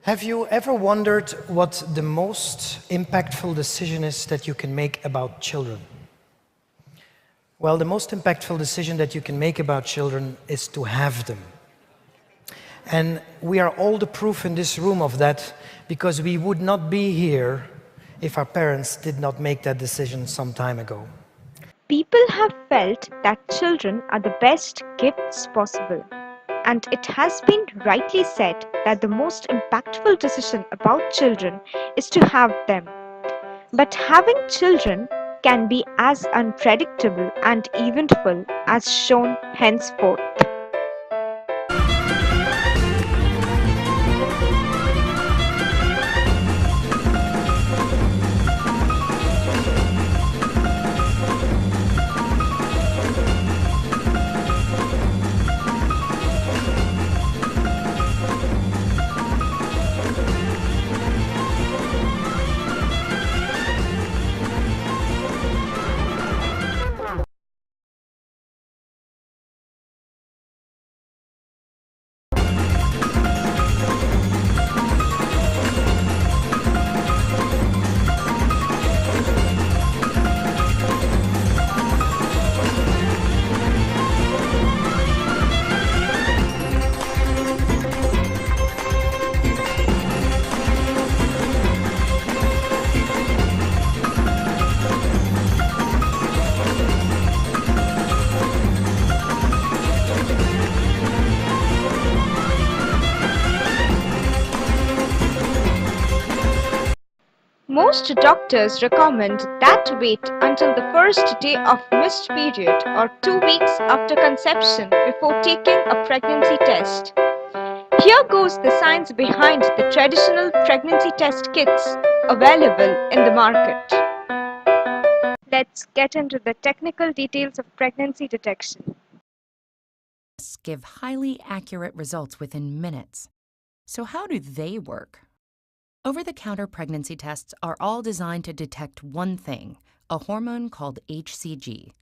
Have you ever wondered what the most impactful decision is that you can make about children? Well, the most impactful decision that you can make about children is to have them. And we are all the proof in this room of that, because we would not be here if our parents did not make that decision some time ago. People have felt that children are the best gifts possible. And it has been rightly said that the most impactful decision about children is to have them. But having children can be as unpredictable and eventful as shown henceforth. Most doctors recommend that wait until the first day of missed period or 2 weeks after conception before taking a pregnancy test. Here goes the science behind the traditional pregnancy test kits available in the market. Let's get into the technical details of pregnancy detection. Tests give highly accurate results within minutes. So how do they work? Over-the-counter pregnancy tests are all designed to detect one thing, a hormone called HCG.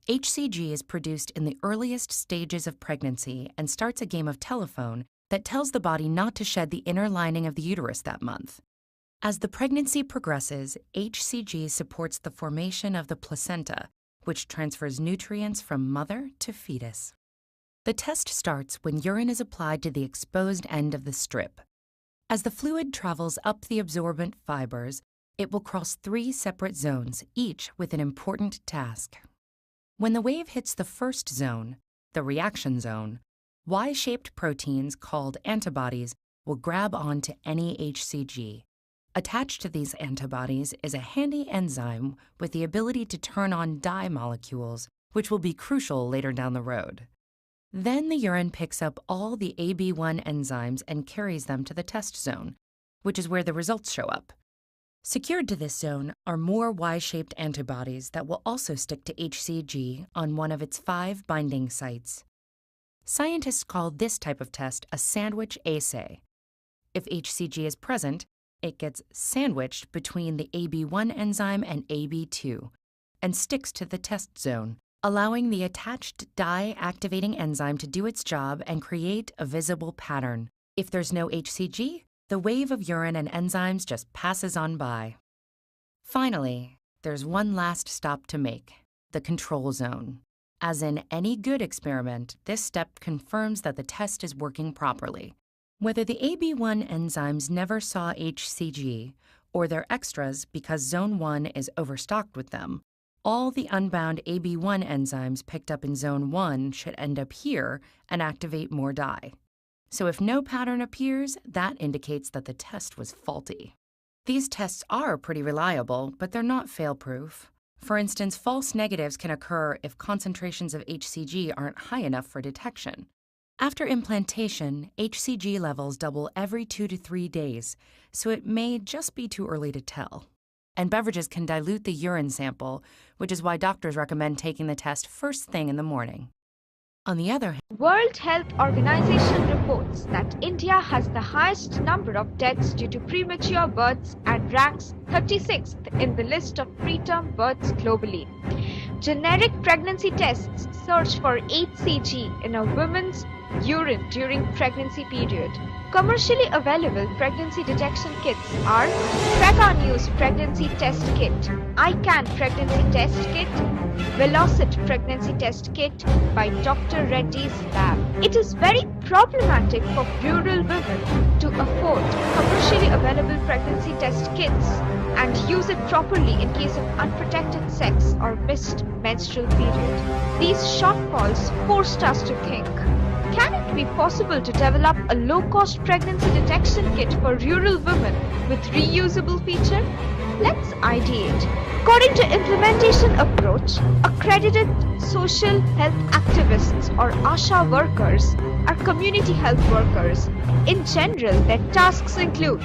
HCG is produced in the earliest stages of pregnancy and starts a game of telephone that tells the body not to shed the inner lining of the uterus that month. As the pregnancy progresses, HCG supports the formation of the placenta, which transfers nutrients from mother to fetus. The test starts when urine is applied to the exposed end of the strip. As the fluid travels up the absorbent fibers, it will cross 3 separate zones, each with an important task. When the wave hits the first zone, the reaction zone, Y-shaped proteins called antibodies will grab onto any HCG. Attached to these antibodies is a handy enzyme with the ability to turn on dye molecules, which will be crucial later down the road. Then the urine picks up all the AB1 enzymes and carries them to the test zone, which is where the results show up. Secured to this zone are more Y-shaped antibodies that will also stick to HCG on one of its 5 binding sites. Scientists call this type of test a sandwich assay. If HCG is present, it gets sandwiched between the AB1 enzyme and AB2 and sticks to the test zone, allowing the attached dye-activating enzyme to do its job and create a visible pattern. If there's no HCG, the wave of urine and enzymes just passes on by. Finally, there's one last stop to make, the control zone. As in any good experiment, this step confirms that the test is working properly. Whether the AB1 enzymes never saw HCG, or they're extras because Zone 1 is overstocked with them, all the unbound AB1 enzymes picked up in Zone 1 should end up here and activate more dye. So if no pattern appears, that indicates that the test was faulty. These tests are pretty reliable, but they're not fail-proof. For instance, false negatives can occur if concentrations of HCG aren't high enough for detection. After implantation, HCG levels double every 2 to 3 days, so it may just be too early to tell. And beverages can dilute the urine sample, which is why doctors recommend taking the test first thing in the morning. On the other hand, World Health Organization reports that India has the highest number of deaths due to premature births and ranks 36th in the list of preterm births globally. Generic pregnancy tests search for HCG in a woman's urine during pregnancy period. Commercially available pregnancy detection kits are Prega News Pregnancy Test Kit, ICANN Pregnancy Test Kit, Velocit Pregnancy Test Kit by Dr. Reddy's Lab. It is very problematic for rural women to afford commercially available pregnancy test kits and use it properly in case of unprotected sex or missed menstrual period. These shortfalls forced us to think, can it be possible to develop a low-cost pregnancy detection kit for rural women with reusable feature? Let's ideate. According to implementation approach, accredited social health activists or ASHA workers are community health workers. In general, their tasks include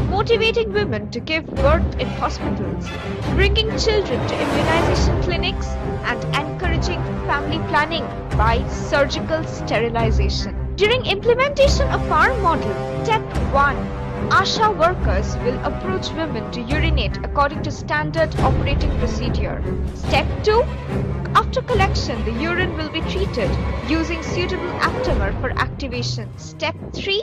motivating women to give birth in hospitals, bringing children to immunization clinics, and encouraging family planning by surgical sterilization. During implementation of our model, Step 1. ASHA workers will approach women to urinate according to standard operating procedure. Step 2. After collection, the urine will be treated using suitable aptamer for activation. Step 3.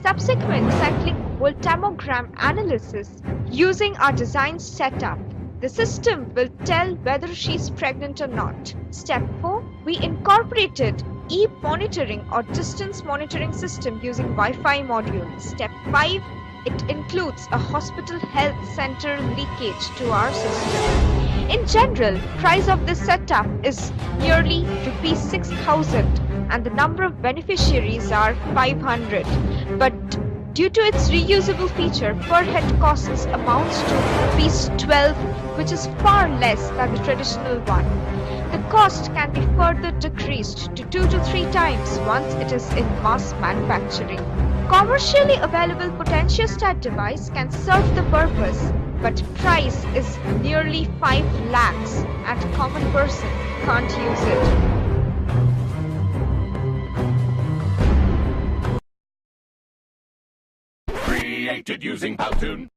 Subsequent cyclic voltammogram analysis using our design setup. The system will tell whether she's pregnant or not. Step 4. We incorporated e-monitoring or distance monitoring system using Wi-Fi module. Step 5. It includes a hospital health center linkage to our system. In general, price of this setup is nearly Rs 6,000 and the number of beneficiaries are 500. But due to its reusable feature, per head costs amounts to Rs 12, which is far less than the traditional one. The cost can be further decreased to 2 to 3 times once it is in mass manufacturing. Commercially available potentiostat device can serve the purpose, but price is nearly 5 lakhs and a common person can't use it. Created using Powtoon.